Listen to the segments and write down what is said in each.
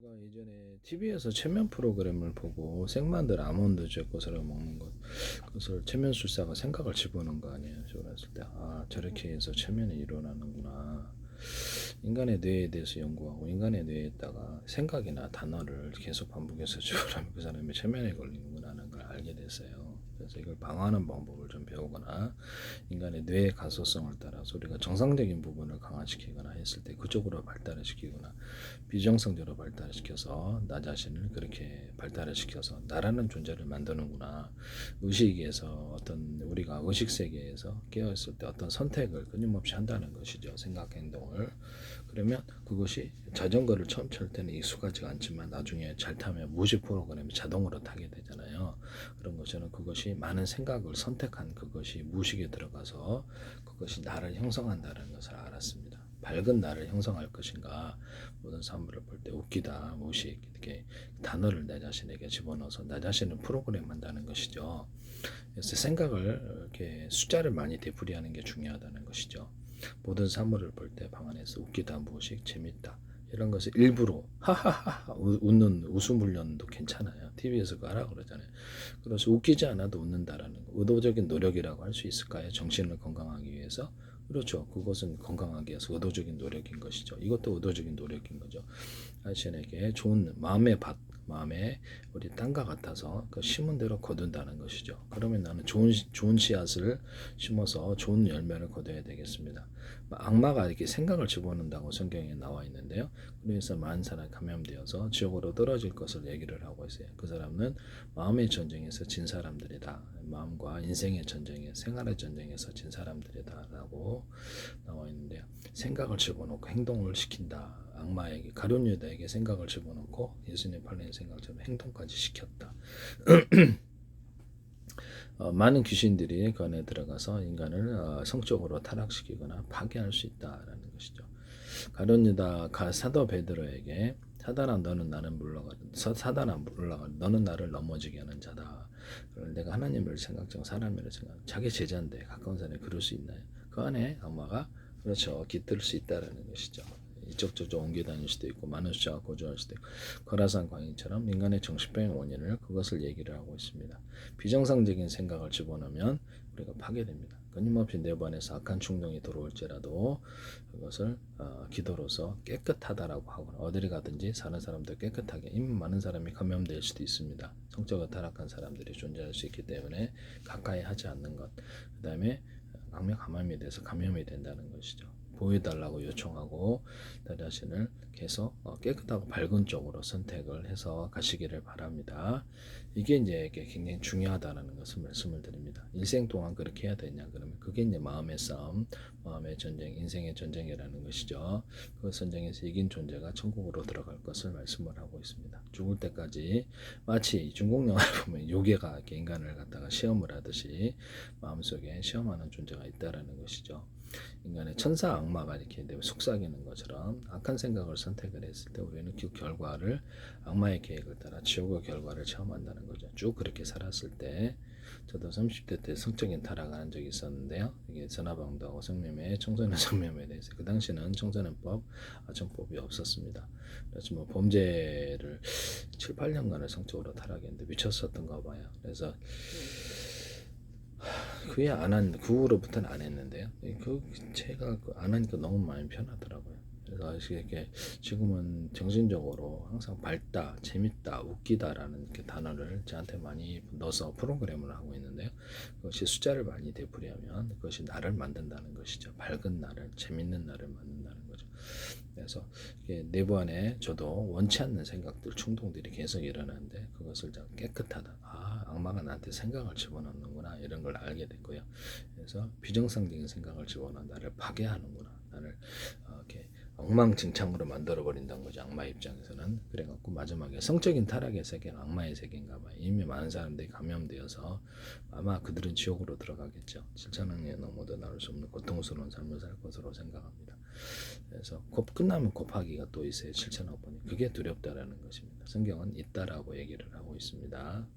제가 예전에 TV에서 체면 프로그램을 보고 생만들 아몬드 嚼고서를 먹는 것, 그것을 체면술사가 생각을 집어넣은 거 아니에요. 저 그랬을 때, 아, 저렇게 해서 체면이 일어나는구나. 인간의 뇌에 대해서 연구하고 인간의 뇌에다가 생각이나 단어를 계속 반복해서 주라면 그 사람이 체면에 걸리는구나 하는 걸 알게 됐어요. 그래서 이걸 방어하는 방법을 좀 배우거나 인간의 뇌의 가소성을 따라서 우리가 정상적인 부분을 강화시키거나 했을 때 그쪽으로 발달을 시키거나 비정상적으로 발달을 시켜서 나 자신을 그렇게 발달을 시켜서 나라는 존재를 만드는구나. 의식에서 어떤 우리가 의식 세계에서 깨어있을 때 어떤 선택을 끊임없이 한다는 것이죠. 생각 행동을. 그러면 그것이 자전거를 처음 탈 때는 익숙하지가 않지만 나중에 잘 타면 무식 프로그램이 자동으로 타게 되잖아요. 그런 것처럼 그것이 많은 생각을 선택한 그것이 무식에 들어가서 그것이 나를 형성한다는 것을 알았습니다. 밝은 나를 형성할 것인가, 모든 사물을 볼 때 웃기다, 무식 이렇게 단어를 내 자신에게 집어넣어서 나 자신을 프로그램한다는 것이죠. 그래서 생각을 이렇게 숫자를 많이 되풀이하는 게 중요하다는 것이죠. 모든 사물을 볼 때 방 안에서 웃기다, 무식, 재밌다 이런 것을 일부러 하하하 웃는 웃음 훈련도 괜찮아요. TV에서 그거 하라 그러잖아요. 그래서 웃기지 않아도 웃는다라는 거, 의도적인 노력이라고 할 수 있을까요? 정신을 건강하기 위해서. 그렇죠. 그것은 건강하기 위해서 의도적인 노력인 것이죠. 이것도 의도적인 노력인 거죠. 자신에게 좋은 마음의 밭, 마음에 우리 땅과 같아서 그 심은 대로 거둔다는 것이죠. 그러면 나는 좋은 씨앗을 심어서 좋은 열매를 거둬야 되겠습니다. 악마가 이렇게 생각을 집어넣는다고 성경에 나와 있는데요. 그래서 많은 사람이 감염되어서 지옥으로 떨어질 것을 얘기를 하고 있어요. 그 사람은 마음의 전쟁에서 진 사람들이다. 마음과 인생의 전쟁에, 생활의 전쟁에서 진 사람들이다라고 나와 있는데요. 생각을 집어넣고 행동을 시킨다. 악마에게 가룟 유다에게 생각을 집어넣고 예수님 팔린 생각처럼 행동까지 시켰다. 많은 귀신들이 그 안에 들어가서 인간을 성적으로 타락시키거나 파괴할 수 있다라는 것이죠. 가룟 유다 사도 베드로에게 사단아 너는 나를 물러가 사단아 물러가 너는 나를 넘어지게 하는 자다. 내가 하나님을 생각정 사람을 생각 자기 제자인데 가까운 사람이 그럴 수 있나요? 그 안에 악마가 그렇죠 깃들 수 있다라는 것이죠. 이쪽 저쪽 옮겨 다닐 수도 있고 많은 숫자가 거주할 수도 있고 거라산 광인처럼 인간의 정신병의 원인을 그것을 얘기를 하고 있습니다. 비정상적인 생각을 집어넣으면 우리가 파괴됩니다. 끊임없이 내부안에서 악한 충동이 들어올지라도 그것을 기도로서 깨끗하다라고 하거나 어디를 가든지 사는 사람들 깨끗하게 이미 많은 사람이 감염될 수도 있습니다. 성적으로 타락한 사람들이 존재할 수 있기 때문에 가까이 하지 않는 것. 그 다음에 악명 감염이 돼서 감염이 된다는 것이죠. 보여달라고 요청하고 나 자신을 계속 깨끗하고 밝은 쪽으로 선택을 해서 가시기를 바랍니다. 이게 이제 굉장히 중요하다는 것을 말씀을 드립니다. 일생 동안 그렇게 해야 되냐 그러면 그게 이제 마음의 싸움, 마음의 전쟁, 인생의 전쟁이라는 것이죠. 그 전쟁에서 이긴 존재가 천국으로 들어갈 것을 말씀을 하고 있습니다. 죽을 때까지 마치 중국 영화를 보면 요괴가 이렇게 인간을 갖다가 시험을 하듯이 마음속에 시험하는 존재가 있다라는 것이죠. 인간의 천사 악마가 이렇게 속삭이는 것처럼 악한 생각을 선택을 했을 때 우리는 그 결과를 악마의 계획을 따라 지옥의 결과를 체험한다는 거죠. 쭉 그렇게 살았을 때 저도 30대 때 성적인 타락을 적이 있었는데요. 이게 전화방도하고 성매매, 청소년 성매매에 대해서 그 당시는 청소년법, 아청법이 없었습니다. 그래서 뭐 범죄를 7, 8년간을 성적으로 타락했는데 미쳤었던가 봐요. 그래서 그 후로부터는 안 했는데요. 제가 안 하니까 너무 마음이 편하더라고요. 그래서 이렇게 지금은 정신적으로 항상 밝다, 재밌다, 웃기다라는 이렇게 단어를 저한테 많이 넣어서 프로그램을 하고 있는데요. 그것이 숫자를 많이 되풀이하면 그것이 나를 만든다는 것이죠. 밝은 나를, 재밌는 나를 만든다는 거죠. 그래서 내부 안에 저도 원치 않는 생각들, 충동들이 계속 일어나는데 그것을 깨끗하다. 악마가 나한테 생각을 집어넣는구나 이런 걸 알게 됐고요. 그래서 비정상적인 생각을 집어넣어 나를 파괴하는구나. 나를 이렇게 엉망진창으로 만들어 버린다는 거죠. 악마 입장에서는. 그래갖고 마지막에 성적인 타락의 세계는 악마의 세계인가 봐요. 이미 많은 사람들이 감염되어서 아마 그들은 지옥으로 들어가겠죠. 7천왕년에 넘어도 나올 수 없는 고통스러운 삶을 살 것으로 생각합니다. 그래서 끝나면 곱하기가 또 있어요. 7천억 번이. 그게 두렵다라는 것입니다. 성경은 있다라고 얘기를 하고 있습니다.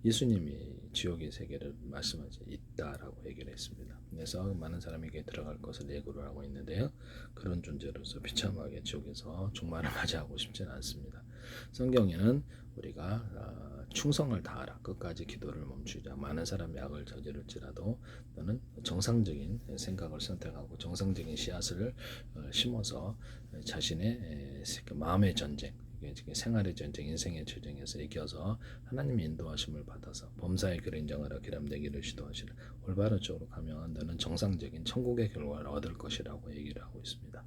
예수님이 지옥의 세계를 말씀하지 있다라고 얘기를 했습니다. 그래서 많은 사람에게 들어갈 것을 예고를 하고 있는데요. 그런 존재로서 비참하게 지옥에서 종말을 맞이하고 싶지는 않습니다. 성경에는 우리가 충성을 다하라, 끝까지 기도를 멈추자, 많은 사람이 악을 저지를지라도 너는 정상적인 생각을 선택하고 정상적인 씨앗을 심어서 자신의 마음의 전쟁, 생활의 전쟁, 인생의 전쟁에서 이겨서 하나님의 인도하심을 받아서 범사의 그린정을 기람되기를 시도하시는 올바른 쪽으로 가면 너는 정상적인 천국의 결과를 얻을 것이라고 얘기를 하고 있습니다.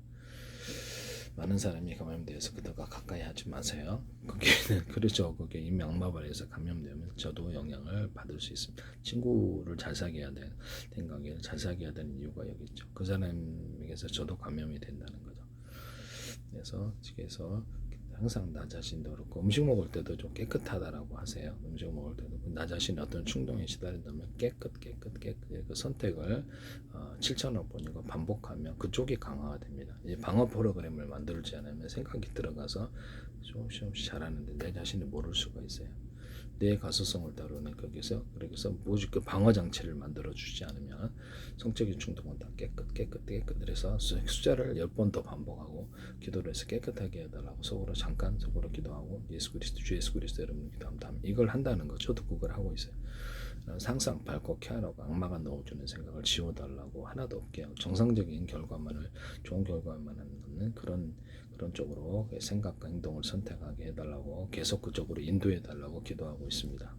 많은 사람이 감염돼서 그들과 가까이 하지 마세요. 거기는 그렇죠. 거기에 이미 악마발에서 감염되면 저도 영향을 받을 수 있습니다. 친구를 잘 사귀어야 된 관계를 잘 사귀어야 되는 이유가 여기 있죠. 그 사람에게서 저도 감염이 된다는 거죠. 그래서 항상 나 자신도 그렇고 음식 먹을 때도 좀 깨끗하다라고 하세요. 음식 먹을 때도 나 자신이 어떤 충동에 시달린다면 깨끗 그 선택을 7,000억 번이고 반복하면 그쪽이 강화가 됩니다. 이제 방어 프로그램을 만들지 않으면 생각이 들어가서 조금씩 잘하는데 내 자신이 모를 수가 있어요. 내 가소성을 다루는 거기서 그래서 무엇이 그 방어 장치를 만들어 주지 않으면 성적인 충동은 다 깨끗 그래서 숫자를 10번 더 반복하고 기도를 해서 깨끗하게 해달라고 속으로 기도하고 주 예수 그리스도 이름으로 기도합니다. 이걸 한다는 거 저도 그걸 하고 있어요. 항상 밝고 쾌활하고 악마가 넣어주는 생각을 지워달라고 하나도 없게 정상적인 결과만을 좋은 결과만을 넣는 그런 쪽으로 생각과 행동을 선택하게 해달라고 계속 그쪽으로 인도해달라고 기도하고 있습니다.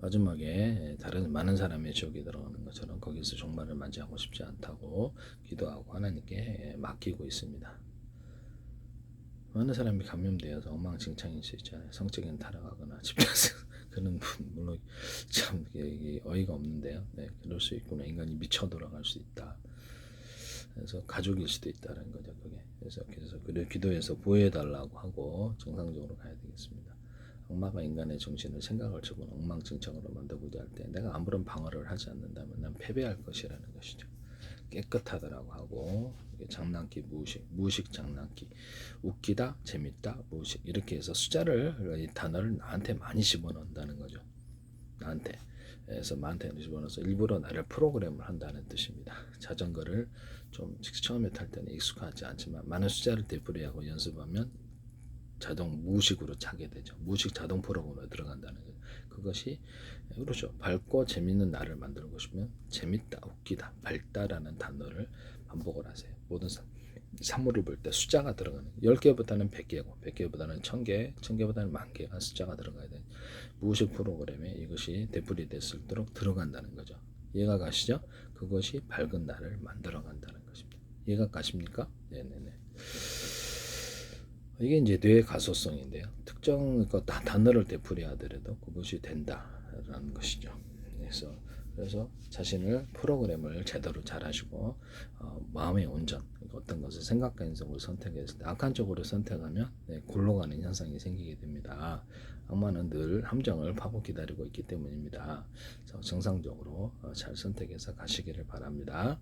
마지막에 다른 많은 사람의 지옥에 들어가는 것처럼 거기서 종말을 맞이하고 싶지 않다고 기도하고 하나님께 맡기고 있습니다. 많은 사람이 감염되어서 엉망진창일 수 있잖아요. 성적인 타락하거나 집단성 그는 물론 참 어이가 없는데요. 네, 그럴 수 있구나. 인간이 미쳐 돌아갈 수 있다. 그래서 가족일 수도 있다는 거죠. 그게 그래서 그를 기도해서 보호해달라고 하고 정상적으로 가야 되겠습니다. 악마가 인간의 정신을 생각을 집어넣어 엉망진창으로 만들고자 할 때 내가 아무런 방어를 하지 않는다면 난 패배할 것이라는 것이죠. 깨끗하다라고 하고 장난기 무식 장난기 웃기다 재밌다 무식 이렇게 해서 이 단어를 나한테 많이 집어넣는다는 거죠. 나한테 집어넣어서 일부러 나를 프로그램을 한다는 뜻입니다. 자전거를 좀 처음에 탈 때는 익숙하지 않지만 많은 숫자를 되풀이하고 연습하면 자동 무의식으로 차게 되죠. 무의식 자동 프로그램으로 들어간다는 거죠. 그것이 그렇죠. 밝고 재밌는 나를 만들고 싶으면 재밌다, 웃기다, 밝다라는 단어를 반복을 하세요. 모든 사물을 볼 때 숫자가 들어가는 10개보다는 100개고 100개보다는 1000개, 1000개보다는 10,000개가 숫자가 들어가야 돼요. 무의식 프로그램에 이것이 되풀이 됐을도록 들어간다는 거죠. 이해가 가시죠? 그것이 밝은 나를 만들어 간다는 것입니다. 이해가 가십니까? 네네네. 이게 이제 뇌의 가소성인데요. 특정 단어를 되풀이하더라도 그것이 된다라는 것이죠. 그래서 자신을 프로그램을 제대로 잘 하시고 마음의 온전 어떤 것을 생각과 행동을 선택했을 때 악한 쪽으로 선택하면 굴러가는 현상이 생기게 됩니다. 악마는 늘 함정을 파고 기다리고 있기 때문입니다. 그래서 정상적으로 잘 선택해서 가시기를 바랍니다.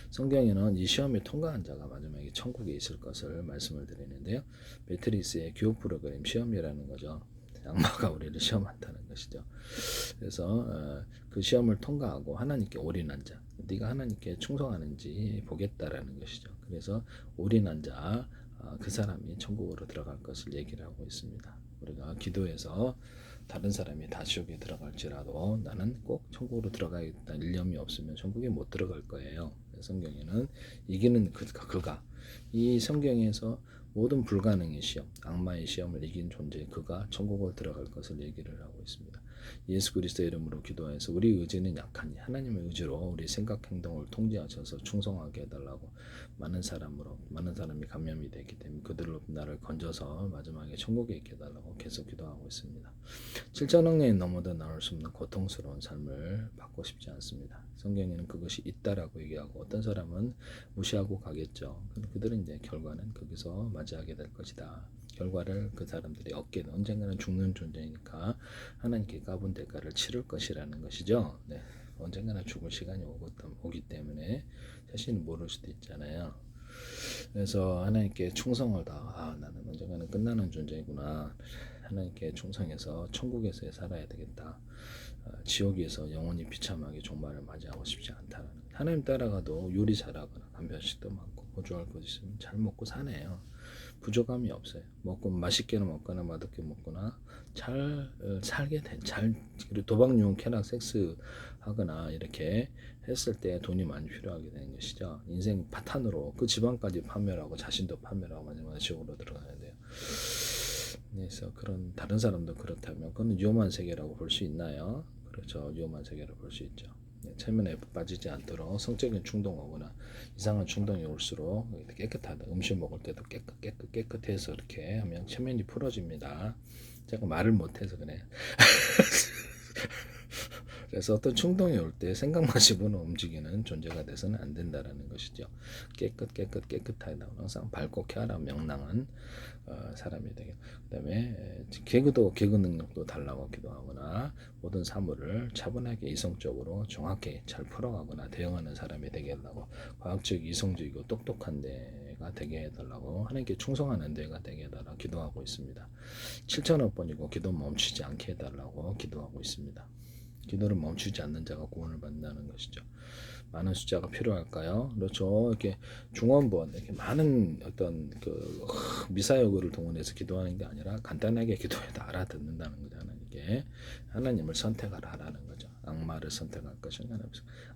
성경에는 이 시험에 통과한 자가 마지막에 천국에 있을 것을 말씀을 드리는데요. 매트리스의 교육 프로그램 시험이라는 거죠. 악마가 우리를 시험한다는 것이죠. 그래서 그 시험을 통과하고 하나님께 올인한 자, 네가 하나님께 충성하는지 보겠다라는 것이죠. 그래서 올인한 자, 그 사람이 천국으로 들어갈 것을 얘기를 하고 있습니다. 우리가 기도해서 다른 사람이 다 지옥에 들어갈지라도 나는 꼭 천국으로 들어가겠다는 일념이 없으면 천국에 못 들어갈 거예요. 성경에는 이기는 그가 이 성경에서 모든 불가능의 시험, 악마의 시험을 이긴 존재 그가 천국을 들어갈 것을 얘기를 하고 있습니다. 예수 그리스도의 이름으로 기도해서 우리 의지는 약하니 하나님의 의지로 우리 생각 행동을 통제하셔서 충성하게 해달라고 많은 사람이 감염이 되기 때문에 그들로 나를 건져서 마지막에 천국에 있게 해달라고 계속 기도하고 있습니다. 7천억 년이 넘어도 나올 수 없는 고통스러운 삶을 받고 싶지 않습니다. 성경에는 그것이 있다라고 얘기하고 어떤 사람은 무시하고 가겠죠. 그들은 이제 결과는 거기서 맞이하게 될 것이다. 결과를 그 사람들이 얻게 돼 언젠가는 죽는 존재니까 하나님께 값은 대가를 치를 것이라는 것이죠. 네. 언젠가는 죽을 시간이 오기 때문에 자신이 모를 수도 있잖아요. 그래서 하나님께 충성을 나는 언젠가는 끝나는 존재이구나. 하나님께 충성해서 천국에서 살아야 되겠다. 지옥에서 영원히 비참하게 종말을 맞이하고 싶지 않다는. 하나님 따라가도 요리 잘하거나 간편식도 많고 보조할 것 있으면 잘 먹고 사네요. 부족함이 없어요. 먹고 맛있게는 먹거나 맛없게 먹거나 잘 살게 잘 그리고 도박 유흥 쾌락 섹스 하거나 이렇게 했을 때 돈이 많이 필요하게 되는 것이죠. 인생 파탄으로 그 집안까지 판매하고 자신도 판매하고 마지막에 지옥으로 들어가야 돼요. 그래서 그런 다른 사람도 그렇다면 그건 위험한 세계라고 볼 수 있나요? 그렇죠. 위험한 세계라고 볼 수 있죠. 체면에 빠지지 않도록 성적인 충동 오거나 이상한 충동이 올수록 깨끗하다. 음식 먹을 때도 깨끗해서 이렇게 하면 체면이 풀어집니다. 제가 말을 못해서 그래. 그래서 어떤 충동이 올 때 생각만 집어넣어 움직이는 존재가 돼서는 안 된다라는 것이죠. 깨끗하다. 항상 밝고 쾌활한 명랑한 사람이 되게. 그다음에 개그 능력도 달라고 기도하거나 모든 사물을 차분하게 이성적으로 정확히 잘 풀어가거나 대응하는 사람이 되게 해달라고 과학적 이성적이고 똑똑한 데가 되게 해달라고 하나님께 충성하는 데가 되게 해달라고 기도하고 있습니다. 7천억 번이고 기도 멈추지 않게 해달라고 기도하고 있습니다. 기도를 멈추지 않는 자가 구원을 받는다는 것이죠. 많은 숫자가 필요할까요? 그렇죠. 이렇게 중원본 이렇게 많은 어떤 그 미사여구를 동원해서 기도하는 게 아니라 간단하게 기도해도 알아듣는다는 거죠. 하나님께 하나님을 선택하라는 거죠. 악마를 선택할 것인가,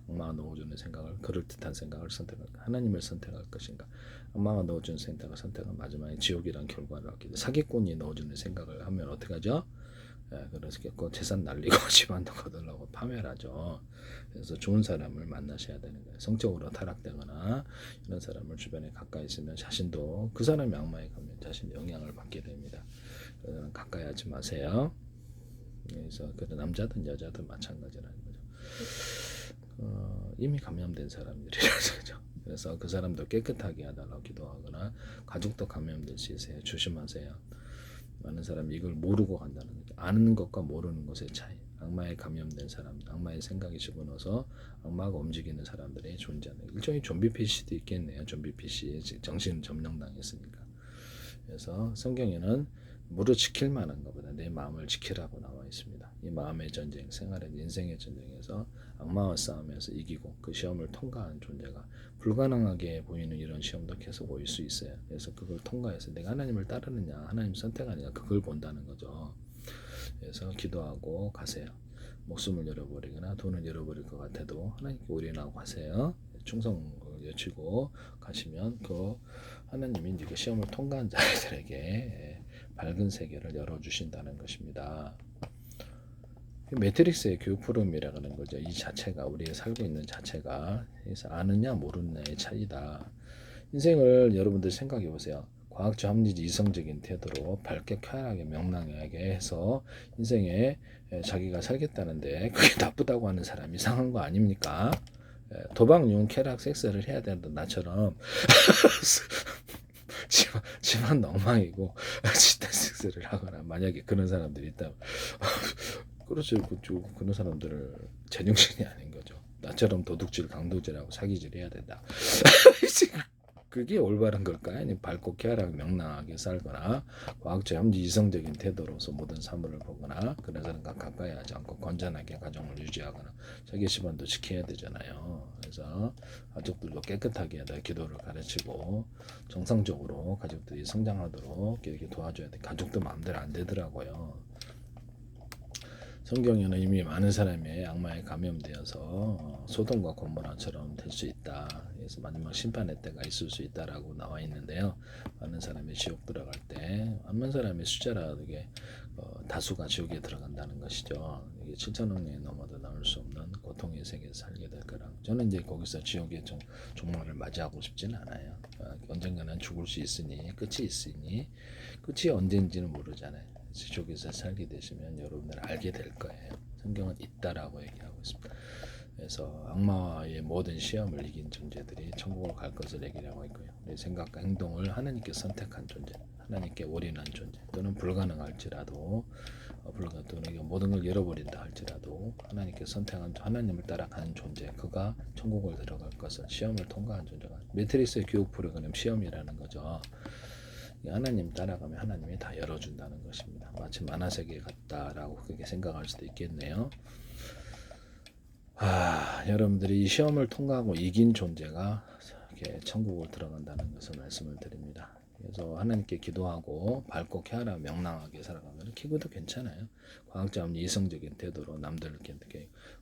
악마가 넣어주는 생각을 그럴듯한 생각을 선택할까, 하나님을 선택할 것인가, 악마가 넣어주는 생각을 선택한 마지막에 지옥이란 결과를 얻게 돼. 사기꾼이 넣어주는 생각을 하면 어떻게 하죠? 그래서 재산 날리고 집안도 거들라고 파멸하죠. 그래서 좋은 사람을 만나셔야 되는 거예요. 성적으로 타락되거나 이런 사람을 주변에 가까이 있으면 자신도 그 사람이 악마에 가면 자신 영향을 받게 됩니다. 그래서 가까이 하지 마세요. 그래서 그 남자든 여자든 마찬가지라는 거죠. 이미 감염된 사람들이라서 그죠. 그래서 그 사람도 깨끗하게 해달라고 기도하거나 가족도 감염될 수 있어요. 조심하세요. 많은 사람이 이걸 모르고 간다는 거죠. 아는 것과 모르는 것의 차이. 악마에 감염된 사람, 악마의 생각이 집어넣어서 악마가 움직이는 사람들이 존재하는 일종의 좀비 PC도 있겠네요. 좀비 PC 정신 점령당했으니까. 그래서 성경에는 무릇 지킬 만한 것보다 내 마음을 지키라고 나와 있습니다. 이 마음의 전쟁, 생활의 인생의 전쟁에서 악마와 싸우면서 이기고 그 시험을 통과한 존재가 불가능하게 보이는 이런 시험도 계속 올 수 있어요. 그래서 그걸 통과해서 내가 하나님을 따르느냐, 하나님 선택하느냐 그걸 본다는 거죠. 그래서 기도하고 가세요. 목숨을 잃어버리거나 돈을 잃어버릴 것 같아도 하나님께 올인하고 가세요. 충성을 여치고 가시면 그 하나님이 이제 시험을 통과한 자들에게 밝은 세계를 열어주신다는 것입니다. 매트릭스의 교육 프로그램이라고 하는 거죠. 이 자체가 우리가 살고 있는 자체가 그래서 아느냐 모르느냐의 차이다. 인생을 여러분들 생각해 보세요. 과학적 합리적 이성적인 태도로 밝게 쾌활하게 명랑하게 해서 인생에 자기가 살겠다는데 그게 나쁘다고 하는 사람이 이상한 거 아닙니까? 도박, 유흥, 쾌락, 섹스를 해야 되는데 나처럼 집안 엉망이고 지타 섹스를 하거나 만약에 그런 사람들이 있다면 그렇죠. 그런 사람들을 제정신이 아닌 거죠. 나처럼 도둑질, 강도질하고 사기질 해야 된다. 그게 올바른 걸까요? 아니면 밝고 쾌활하게 명랑하게 살거나 과학적 합리 이성적인 태도로서 모든 사물을 보거나 그런 사람과 가까이 하지 않고 건전하게 가정을 유지하거나 자기 집안도 지켜야 되잖아요. 그래서 가족들도 깨끗하게 하다 기도를 가르치고 정상적으로 가족들이 성장하도록 이렇게 도와줘야 돼. 가족도 마음대로 안 되더라고요. 성경에는 이미 많은 사람이 악마에 감염되어서 소돔과 고모라처럼 될 수 있다. 그래서 마지막 심판의 때가 있을 수 있다라고 나와 있는데요. 많은 사람이 지옥 들어갈 때 많은 사람의 숫자라도 이게 다수가 지옥에 들어간다는 것이죠. 이게 7천억 년이 넘어도 나올 수 없는 고통의 세계에서 살게 될 거라. 저는 이제 거기서 지옥의 종말을 맞이하고 싶지는 않아요. 언젠가는 죽을 수 있으니 끝이 언제인지는 모르잖아요. 지옥에서 살게 되시면 여러분들 알게 될 거예요. 성경은 있다라고 얘기하고 있습니다. 그래서 악마의 모든 시험을 이긴 존재들이 천국을 갈 것을 얘기하고 있고요. 내 생각과 행동을 하나님께 선택한 존재, 하나님께 올인한 존재, 또는 불가능할지라도 또는 모든 걸 잃어버린다 할지라도 하나님께 선택한 하나님을 따라가는 존재, 그가 천국을 들어갈 것을 시험을 통과한 존재가 매트릭스의 교육 프로그램 시험이라는 거죠. 하나님 따라가면 하나님이 다 열어준다는 것입니다. 마치 만화세계 같다라고 그렇게 생각할 수도 있겠네요. 여러분들이 이 시험을 통과하고 이긴 존재가 이렇게 천국을 들어간다는 것을 말씀을 드립니다. 그래서 하나님께 기도하고 밝고 쾌활하고 명랑하게 살아가면 기도도 괜찮아요. 과학자 없는 이성적인 태도로 남들께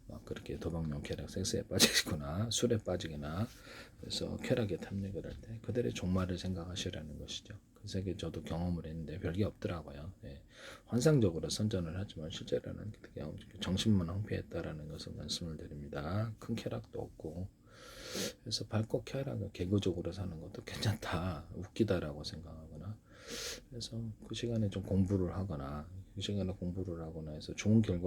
막 그렇게 도박용 쾌락 섹스에 빠지거나 술에 빠지거나 그래서 쾌락에 탐닉을 할 때 그들의 종말을 생각하시라는 것이죠. 그 세계 저도 경험을 했는데 별게 없더라고요. 예. 환상적으로 선전을 하지만 실제로는 정신만 황폐했다라는 것을 말씀을 드립니다. 큰 쾌락도 없고 그래서 밝고 쾌활하게 개그적으로 사는 것도 괜찮다, 웃기다라고 생각하거나 그래서 그 시간에 좀 공부를 하거나 그 시간에 공부를 하거나 해서 좋은 결과